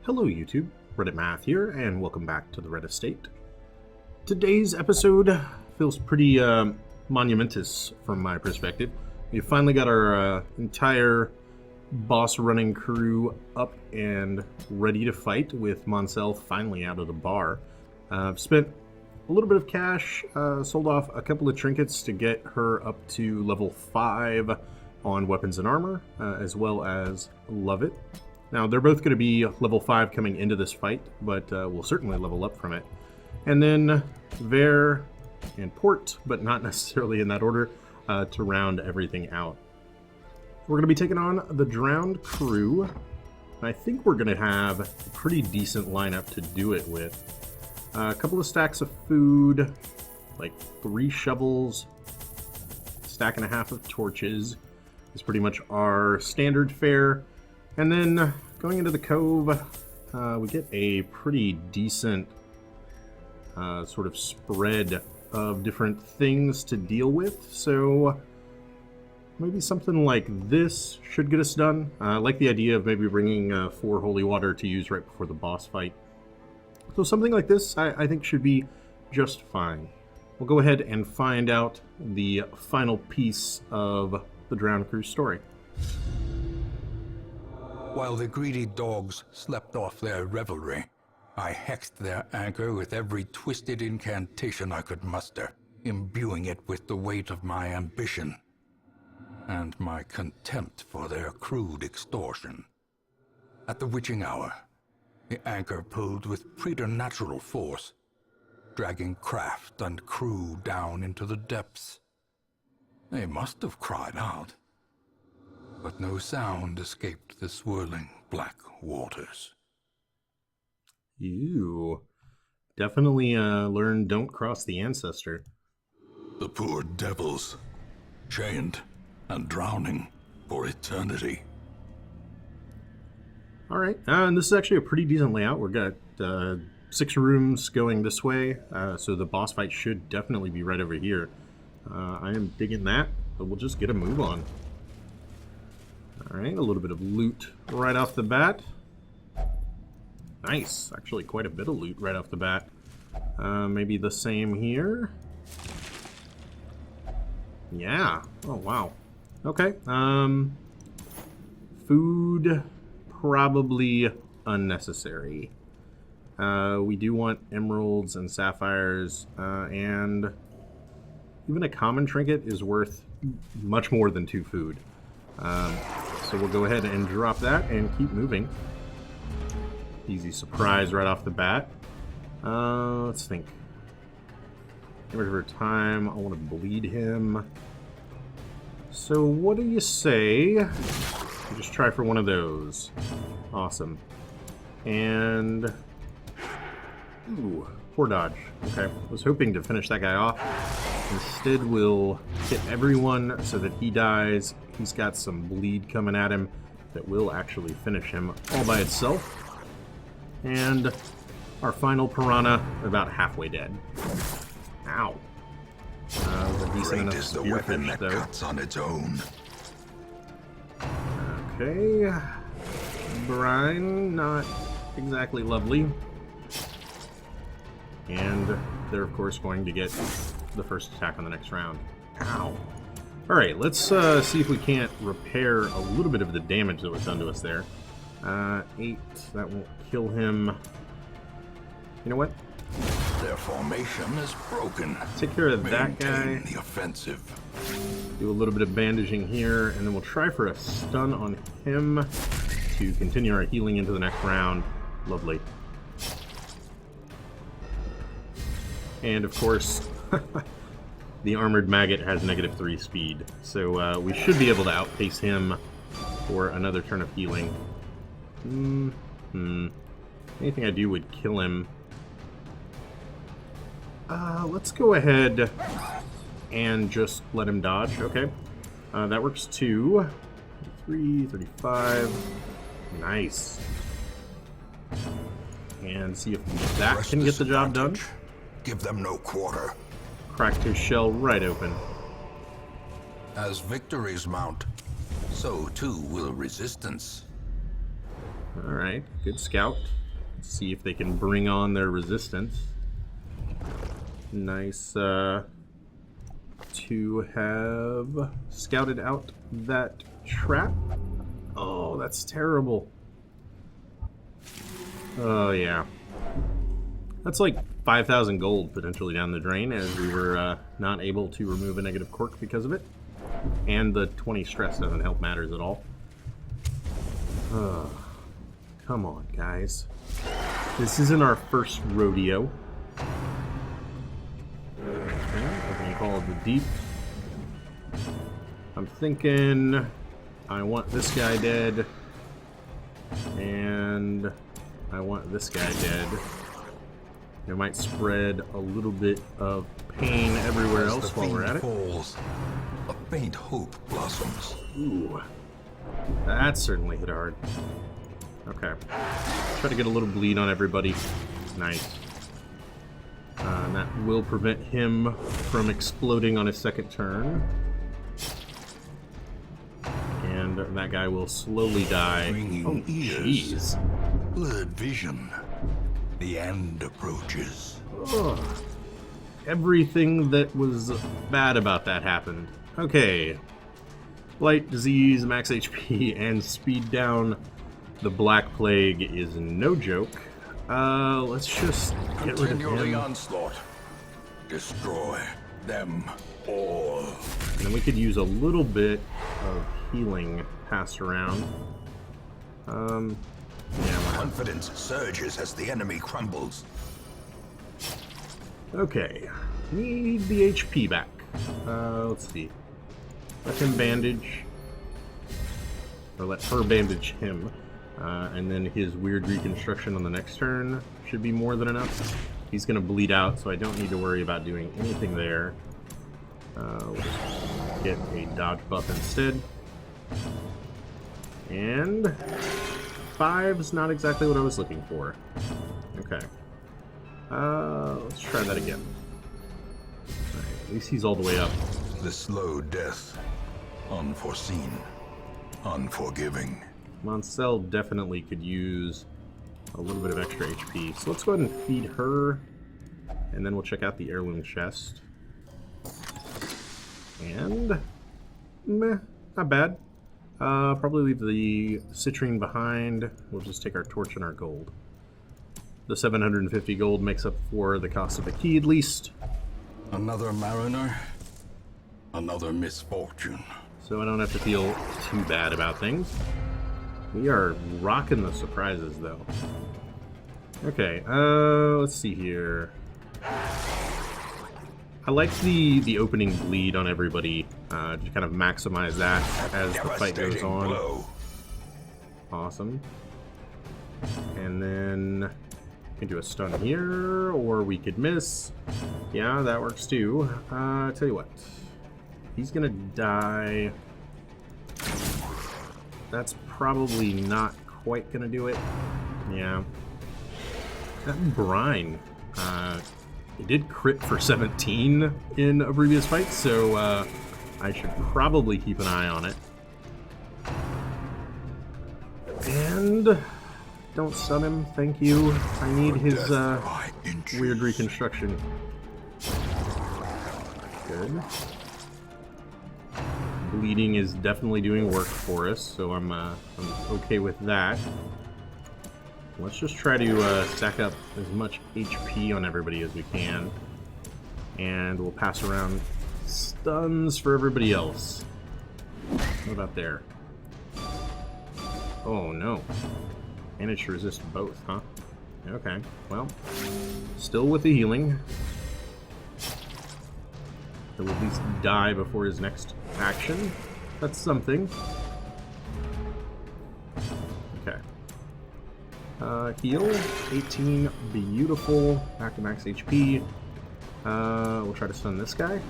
Hello YouTube, Reddit Math here, and welcome back to the Red Estate. Today's episode feels pretty monumentous from my perspective. We finally got our entire boss running crew up and ready to fight, with Moncel finally out of the bar. I've spent a little bit of cash, sold off a couple of trinkets to get her up to level 5 on weapons and armor, as well as Love It. Now, they're both going to be level 5 coming into this fight, but we'll certainly level up from it. And then Ver and Port, but not necessarily in that order, to round everything out. We're going to be taking on the Drowned crew. I think we're going to have a pretty decent lineup to do it with. A couple of stacks of food, like 3 shovels, stack and a half of torches is pretty much our standard fare. And then going into the Cove, we get a pretty decent sort of spread of different things to deal with. So maybe something like this should get us done. I like the idea of maybe bringing 4 holy water to use right before the boss fight. So something like this I think should be just fine. We'll go ahead and find out the final piece of the Drowned Crew's story. While the greedy dogs slept off their revelry, I hexed their anchor with every twisted incantation I could muster, imbuing it with the weight of my ambition and my contempt for their crude extortion. At the witching hour, the anchor pulled with preternatural force, dragging craft and crew down into the depths. They must have cried out, but no sound escaped the swirling black waters. You definitely learned don't cross the ancestor. The poor devils, chained and drowning for eternity. Alright, and this is actually a pretty decent layout. We've got 6 rooms going this way, so the boss fight should definitely be right over here. I am digging that, but we'll just get a move on. Alright, a little bit of loot right off the bat. Nice, actually quite a bit of loot right off the bat. Maybe the same here. Yeah, oh wow. Okay, food, probably unnecessary. We do want emeralds and sapphires, and even a common trinket is worth much more than 2 food. So we'll go ahead and drop that and keep moving. Easy surprise right off the bat. Let's think. Get rid of her time. I want to bleed him. So what do you say? We just try for one of those. Awesome. And ooh, poor dodge. Okay, was hoping to finish that guy off. Instead, we'll hit everyone so that he dies. He's got some bleed coming at him that will actually finish him all by itself. And our final piranha, about halfway dead. Ow. Was a decent enough spearfish, though. Cuts on its own. Okay. Brine, not exactly lovely. And they're, of course, going to get the first attack on the next round. Ow. Alright, let's see if we can't repair a little bit of the damage that was done to us there. 8, that won't kill him. You know what? Their formation is broken. Take care of that guy. Maintain the offensive. Do a little bit of bandaging here, and then we'll try for a stun on him to continue our healing into the next round. Lovely. And of course, the armored maggot has -3 speed, so we should be able to outpace him for another turn of healing. Anything I do would kill him. Let's go ahead and just let him dodge. Okay, that works too. 33, 35. Nice. And see if that can get the job done. Give them no quarter. Cracked his shell right open. As victories mount, so too will resistance. Alright, good scout. Let's see if they can bring on their resistance. Nice to have scouted out that trap. Oh, that's terrible. Oh, yeah. That's like 5,000 gold potentially down the drain, as we were not able to remove a negative quirk because of it. And the 20 stress doesn't help matters at all. Come on, guys. This isn't our first rodeo. Okay, opening call of the deep. I'm thinking I want this guy dead. And I want this guy dead. It might spread a little bit of pain everywhere else while we're at it. Falls, a faint hope blossoms. Ooh. That certainly hit hard. Okay. Try to get a little bleed on everybody. Nice. And that will prevent him from exploding on his second turn. And that guy will slowly die. Ringing Jeez. ears, blurred vision. The end approaches. Ugh. Everything that was bad about that happened. Okay. Light, disease, max HP, and speed down. The Black Plague is no joke. Let's just get rid of Continue the him. onslaught. Destroy them all. And then we could use a little bit of healing passed around. Yeah, Confidence surges as the enemy crumbles. okay. Need the HP back. Let's see. Let him bandage. Or let her bandage him. And then his weird reconstruction on the next turn should be more than enough. He's going to bleed out, so I don't need to worry about doing anything there. We'll just get a dodge buff instead. And 5's not exactly what I was looking for. Okay. Let's try that again. Alright, at least he's all the way up. The slow death. Unforeseen. Unforgiving. Moncel definitely could use a little bit of extra HP. So let's go ahead and feed her. And then we'll check out the heirloom chest. And meh, not bad. Probably leave the citrine behind. We'll just take our torch and our gold. The 750 gold makes up for the cost of a key at least. Another mariner. Another misfortune. So I don't have to feel too bad about things. We are rocking the surprises though. Okay, let's see here. I like the opening bleed on everybody, to kind of maximize that as the fight goes on. Blow. Awesome. And then we can do a stun here, or we could miss. Yeah, that works too. Tell you what, he's gonna die. That's probably not quite gonna do it. Yeah. That brine, it did crit for 17 in a previous fight, so I should probably keep an eye on it. And don't stun him, thank you. I need his weird reconstruction. Good. Bleeding is definitely doing work for us, so I'm okay with that. Let's just try to stack up as much HP on everybody as we can. And we'll pass around stuns for everybody else. What about there? Oh no. Managed to resist both, huh? Okay, well, still with the healing. He'll at least die before his next action. That's something. Okay. Heal. 18. Beautiful. Back to max HP. We'll try to stun this guy.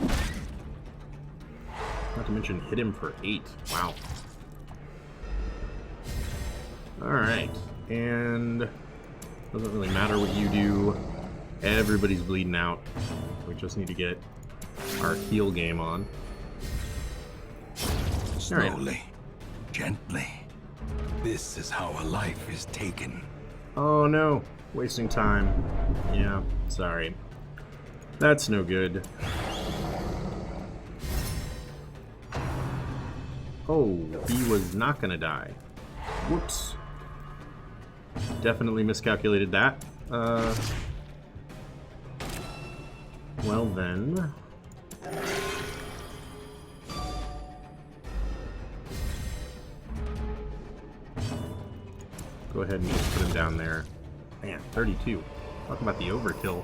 Not to mention hit him for 8. Wow. Alright. And doesn't really matter what you do. Everybody's bleeding out. We just need to get our heal game on. Slowly, gently. This is how a life is taken. Oh no, wasting time. Yeah, sorry. That's no good. Oh, he was not gonna die. Whoops. Definitely miscalculated that. Well then. Go ahead and just put him down there. Man, 32. Talk about the overkill.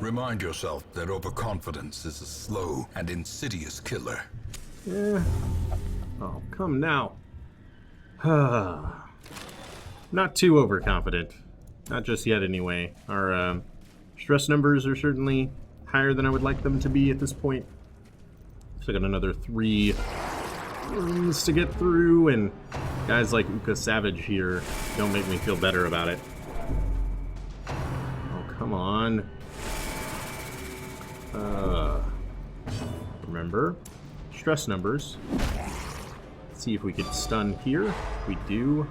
Remind yourself that overconfidence is a slow and insidious killer. Yeah. Oh, come now. Not too overconfident. Not just yet, anyway. Our stress numbers are certainly higher than I would like them to be at this point. Still got another 3 rooms to get through, and guys like Uka Savage here don't make me feel better about it. Oh, come on. Remember, stress numbers. Let's see if we could stun here. We do.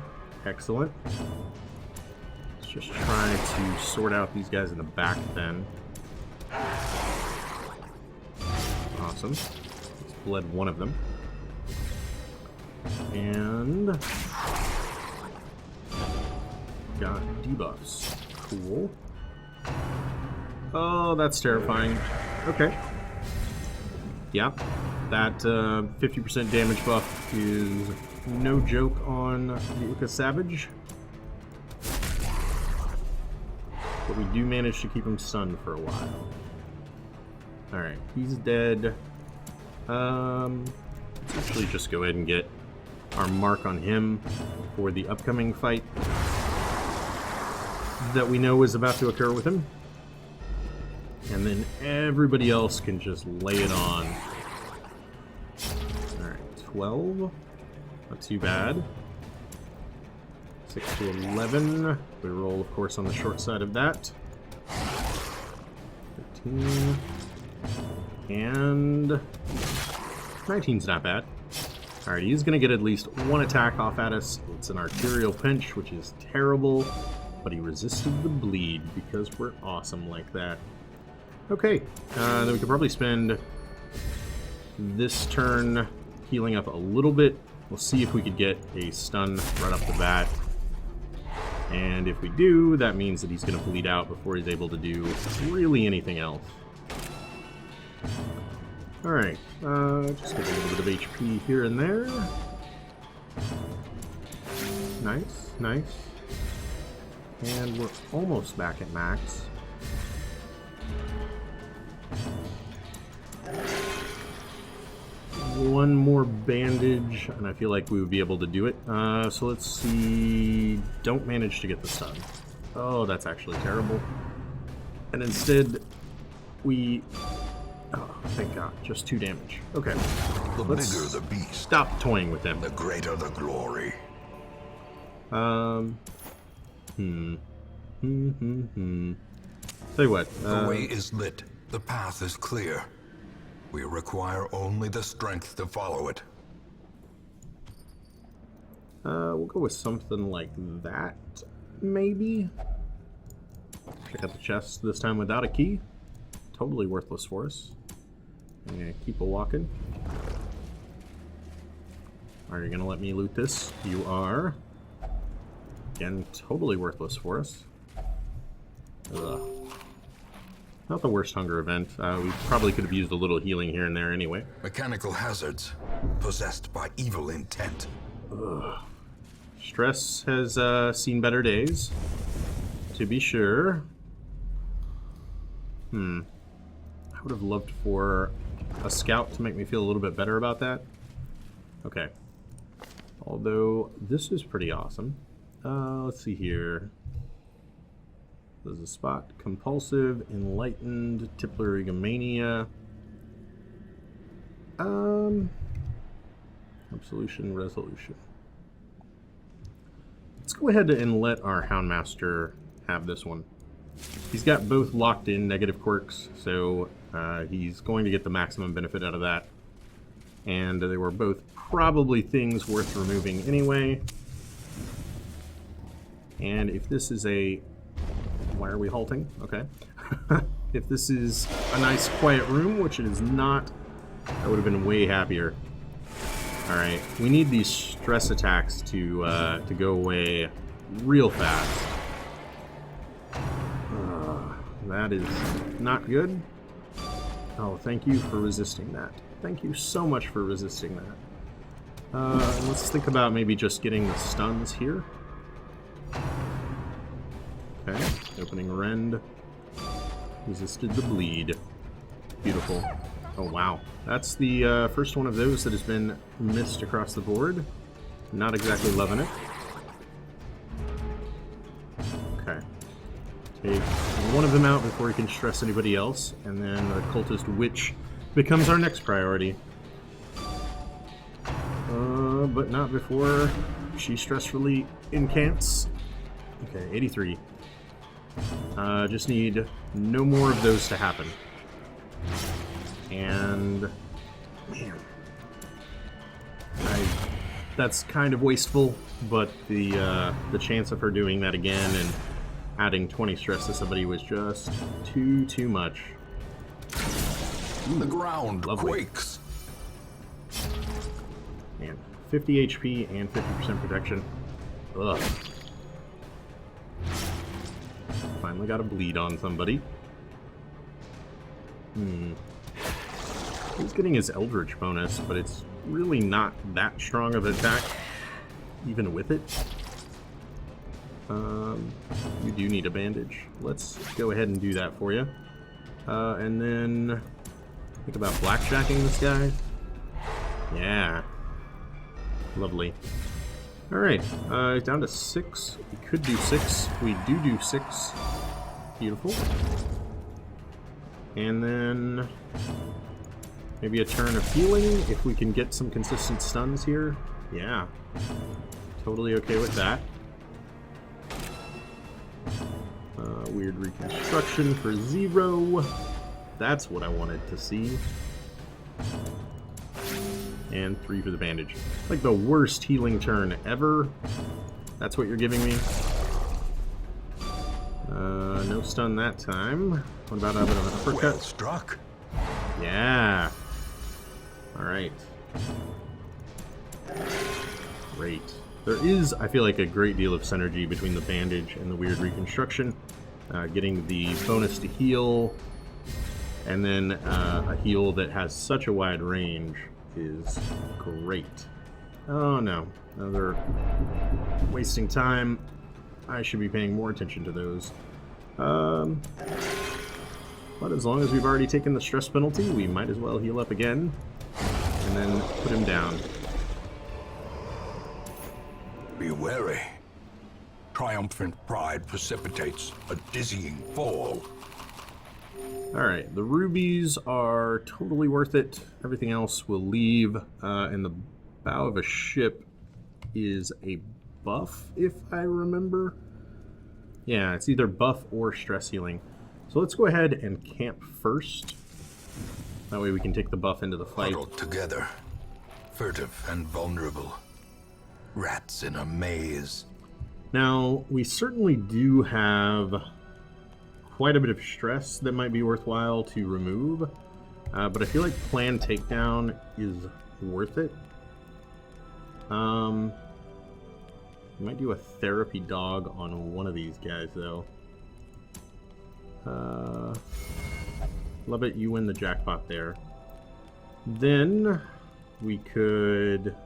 Excellent. Let's just try to sort out these guys in the back then. Awesome. Let's bled one of them. And got debuffs. Cool. Oh, that's terrifying. Okay. Yeah, that 50% damage buff is no joke on the Uka Savage. But we do manage to keep him stunned for a while. Alright, he's dead. Let's actually just go ahead and get our mark on him for the upcoming fight that we know is about to occur with him. And then everybody else can just lay it on. Alright, 12. Not too bad. 6 to 11. We roll, of course, on the short side of that. 15. And 19's not bad. Alright, he's going to get at least one attack off at us. It's an arterial pinch, which is terrible. But he resisted the bleed because we're awesome like that. Okay, then we could probably spend this turn healing up a little bit. We'll see if we could get a stun right off the bat. And if we do, that means that he's going to bleed out before he's able to do really anything else. Alright, just get a little bit of HP here and there. Nice, nice. And we're almost back at max. One more bandage, and I feel like we would be able to do it. So let's see. Don't manage to get the stun. Oh, that's actually terrible. And instead, we... Oh, thank God. Just 2 damage. Okay. The bigger the beast, stop toying with them. the greater the glory. Tell you what. The way is lit. The path is clear. We require only the strength to follow it. We'll go with something like that, maybe. Check out the chest, this time without a key. Totally worthless for us. I'm gonna keep a walking. Are you gonna let me loot this? You are. Again, totally worthless for us. Ugh. Not the worst hunger event. We probably could have used a little healing here and there anyway. Mechanical hazards, possessed by evil intent. Ugh. Stress has seen better days, to be sure. I would have loved for a scout to make me feel a little bit better about that. Okay. Although, this is pretty awesome. Let's see here. There's a spot. Compulsive, Enlightened, Tippler Egomania. Absolution, Resolution. Let's go ahead and let our Houndmaster have this one. He's got both locked in negative quirks, so he's going to get the maximum benefit out of that. And they were both probably things worth removing anyway. And if this is a... Why are we halting? Okay. If this is a nice quiet room, which it is not, I would have been way happier. Alright, we need these stress attacks to go away real fast. That is not good. Oh, thank you for resisting that. Thank you so much for resisting that. Let's think about maybe just getting the stuns here. Okay, opening rend. Resisted the bleed. Beautiful. Oh, wow. That's the first one of those that has been missed across the board. Not exactly loving it. Okay. Take one of them out before we can stress anybody else, and then the cultist witch becomes our next priority. But not before she stressfully incants. Okay, 83. Just need no more of those to happen. And man, that's kind of wasteful, but the chance of her doing that again and adding 20 stress to somebody was just too much. Ooh, the ground lovely. quakes. Man, 50 HP and 50% protection. Ugh. Finally got a bleed on somebody. He's getting his Eldritch bonus, but it's really not that strong of an attack, even with it. You do need a bandage. Let's go ahead and do that for you. And then think about blackjacking this guy. Yeah. Lovely. Alright, down to 6. We could do 6. We do 6. Beautiful. And then maybe a turn of healing if we can get some consistent stuns here. Yeah. Totally okay with that. Weird reconstruction for 0. That's what I wanted to see. And 3 for the bandage. Like the worst healing turn ever. That's what you're giving me. No stun that time. What about a bit of an uppercut? Well struck. Yeah. Alright. Great. There is, I feel like, a great deal of synergy between the bandage and the weird reconstruction. Getting the bonus to heal, and then a heal that has such a wide range is great. Oh no, they're wasting time. I should be paying more attention to those. But as long as we've already taken the stress penalty, we might as well heal up again, and then put him down. Be wary. Triumphant pride precipitates a dizzying fall. Alright, the rubies are totally worth it. Everything else will leave. And the bow of a ship is a buff, if I remember. Yeah, it's either buff or stress healing. So let's go ahead and camp first. That way we can take the buff into the fight. Huddled together, furtive and vulnerable. Rats in a maze. Now, we certainly do have quite a bit of stress that might be worthwhile to remove, but I feel like planned takedown is worth it. We might do a therapy dog on one of these guys, though. Love it, you win the jackpot there. Then we could,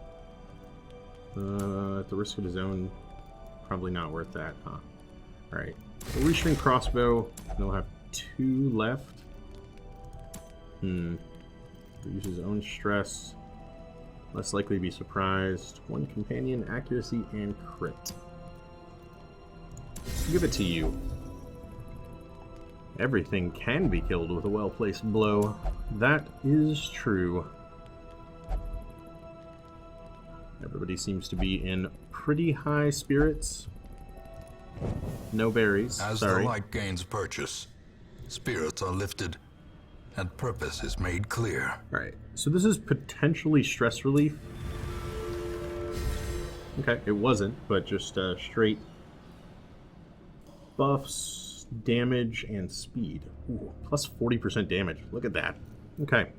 at the risk of his own, probably not worth that, huh? Alright, so restring crossbow, and we'll have 2 left. Use his own stress. Less likely to be surprised. 1 companion, accuracy, and crit. Give it to you. Everything can be killed with a well-placed blow. That is true. Everybody seems to be in pretty high spirits. No berries, As sorry. the light gains purchase, spirits are lifted, and purpose is made clear. Right, so this is potentially stress relief. Okay, it wasn't, but just straight buffs, damage, and speed. Ooh, plus 40% damage. Look at that. Okay.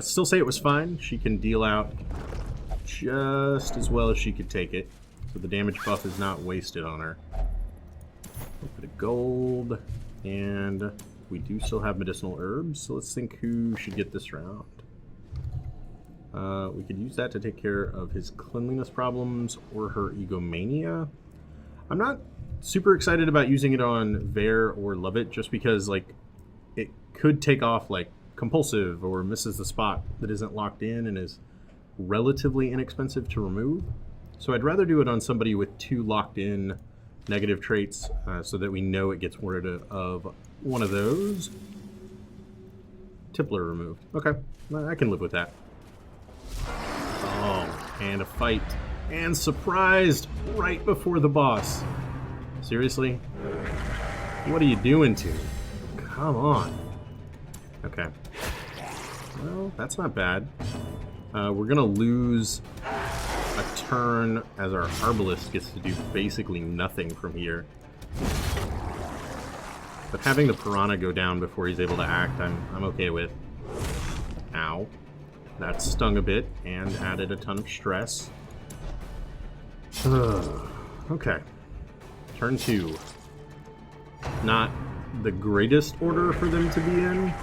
Still say it was fine. She can deal out just as well as she could take it. So the damage buff is not wasted on her. A bit of gold. And we do still have medicinal herbs. So let's think who should get this round. We could use that to take care of his cleanliness problems or her egomania. I'm not super excited about using it on Vare or Lovett just because, like, it could take off, like, compulsive or misses the spot that isn't locked in and is relatively inexpensive to remove. So I'd rather do it on somebody with 2 locked in negative traits so that we know it gets rid of one of those. Tippler removed. Okay, I can live with that. Oh, and a fight. And surprised right before the boss. Seriously? What are you doing to me? Come on. Okay. Well, that's not bad. We're gonna lose a turn as our Arbalist gets to do basically nothing from here. But having the Piranha go down before he's able to act, I'm okay with. Ow. That stung a bit and added a ton of stress. Okay. Turn 2. Not the greatest order for them to be in.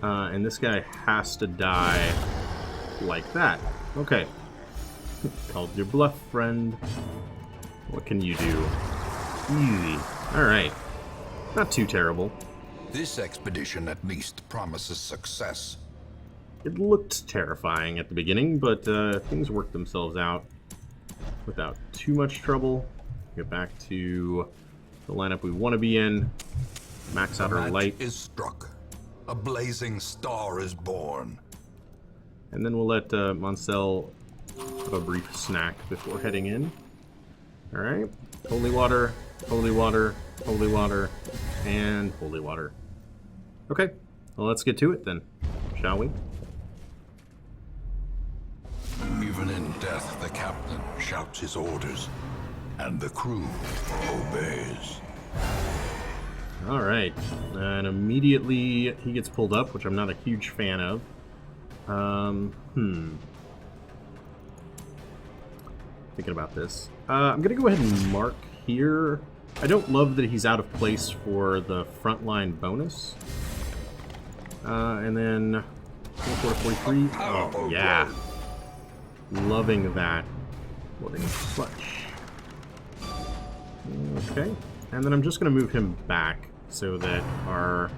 And this guy has to die like that. Okay. Called your bluff, friend. What can you do? Easy. Alright. Not too terrible. This expedition at least promises success. It looked terrifying at the beginning, but things worked themselves out without too much trouble. Get back to the lineup we want to be in. Max out our light. Is struck. A blazing star is born. And then we'll let Moncel have a brief snack before heading in. Alright. Holy water, holy water, holy water, and holy water. Okay. Well, let's get to it then, shall we? Even in death, the captain shouts his orders, and the crew obeys. Alright. And immediately he gets pulled up, which I'm not a huge fan of. Thinking about this. I'm going to go ahead and mark here. I don't love that he's out of place for the frontline bonus. And then 44 to 43. Oh, yeah. Loving that. Loading clutch. Okay. And then I'm just going to move him back so that our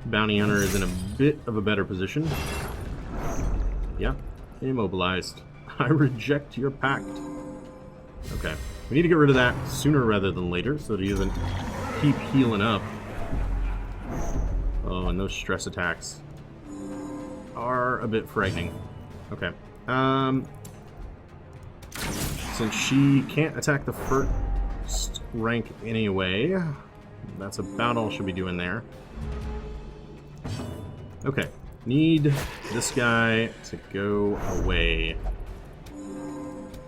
bounty hunter is in a bit of a better position. Yeah. Immobilized. I reject your pact. Okay. We need to get rid of that sooner rather than later so that he doesn't keep healing up. Oh, and those stress attacks are a bit frightening. Okay. Since she can't attack the first rank anyway, that's about all she'll be doing there. Okay. Need this guy to go away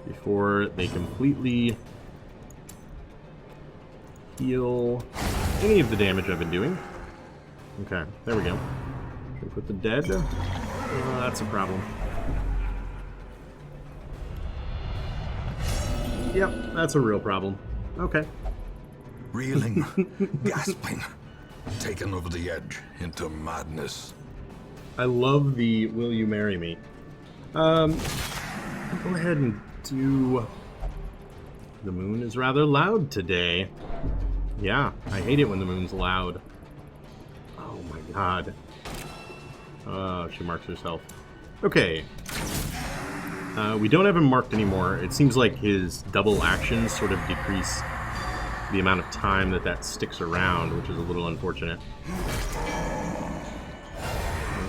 before they completely heal any of the damage I've been doing. Okay, there we go. Should we put the dead? That's a problem. Yep, that's a real problem. Okay. Reeling, gasping, taken over the edge into madness. I love the "Will you marry me?" Go ahead and do. The moon is rather loud today. Yeah, I hate it when the moon's loud. Oh my god. Oh, she marks herself. Okay. We don't have him marked anymore. It seems like his double actions sort of decrease the amount of time that sticks around, which is a little unfortunate.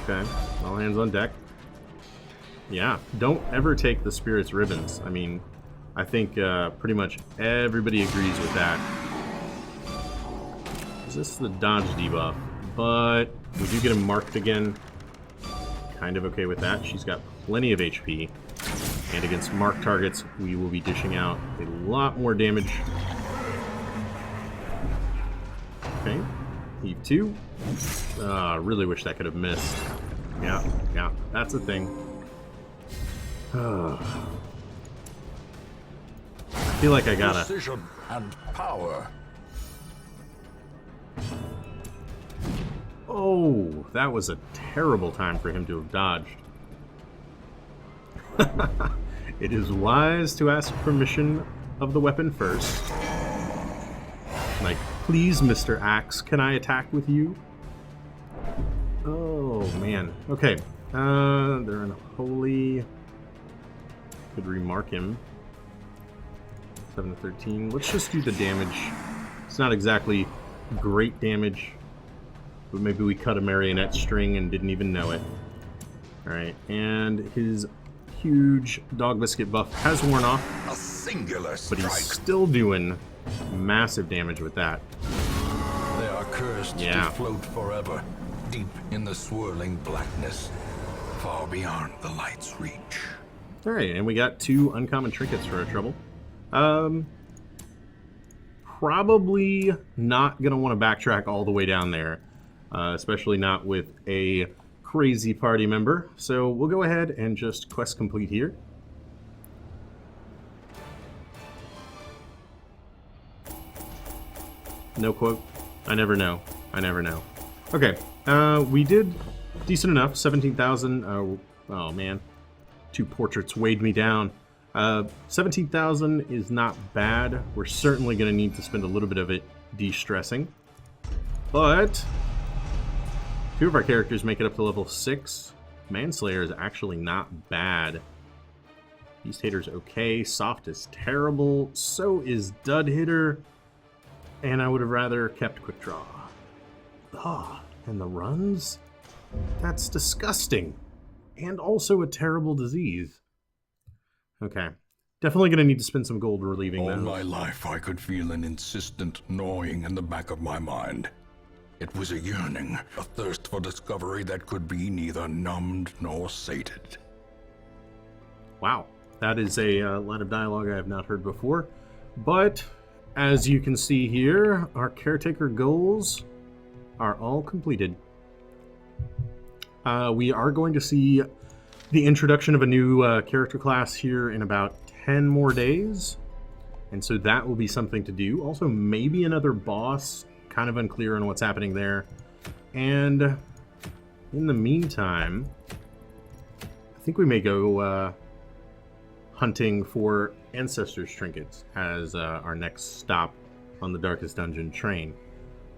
Okay, all hands on deck. Yeah, don't ever take the Spirit's ribbons. I mean, I think pretty much everybody agrees with that. Is this the dodge debuff? But we do get him marked again. Kind of okay with that. She's got plenty of HP. And against marked targets, we will be dishing out a lot more damage Okay. Heave 2. Really wish that could have missed. Yeah, that's a thing. I feel like I gotta... Precision and power. Oh, that was a terrible time for him to have dodged. It is wise to ask permission of the weapon first. Like, please, Mr. Axe, can I attack with you? Oh, man. Okay. They're in a holy... Could remark him. 7 to 13. Let's just do the damage. It's not exactly great damage, but maybe we cut a marionette string and didn't even know it. Alright, and his huge dog biscuit buff has worn off. A singular strike. But he's still doing massive damage with that. They are cursed to float forever, deep in the swirling blackness, far beyond the light's reach. Alright, and we got 2 uncommon trinkets for our trouble. Probably not going to want to backtrack all the way down there, especially not with a crazy party member. So we'll go ahead and just quest complete here. No quote. I never know. I never know. Okay, we did decent enough. 17,000. Oh man, 2 portraits weighed me down. 17,000 is not bad. We're certainly going to need to spend a little bit of it de-stressing. But 2 of our characters make it up to level 6. Manslayer is actually not bad. Beast Hater's okay. Soft is terrible. So is Dud Hitter. And I would have rather kept Quick Draw. Ah, and the runs? That's disgusting. And also a terrible disease. Okay. Definitely going to need to spend some gold relieving All those. my life I could feel an insistent gnawing in the back of my mind. It was a yearning, a thirst for discovery that could be neither numbed nor sated. Wow. That is a line of dialogue I have not heard before. But, as you can see here, our caretaker goals are all completed. We are going to see the introduction of a new character class here in about 10 more days. And so that will be something to do. Also, maybe another boss. Kind of unclear on what's happening there. And in the meantime, I think we may go hunting for Ancestors Trinkets as our next stop on the Darkest Dungeon train.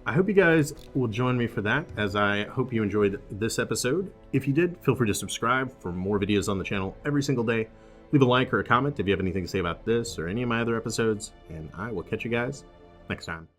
I hope you guys will join me for that, as I hope you enjoyed this episode. If you did, feel free to subscribe for more videos on the channel every single day. Leave a like or a comment if you have anything to say about this or any of my other episodes, and I will catch you guys next time.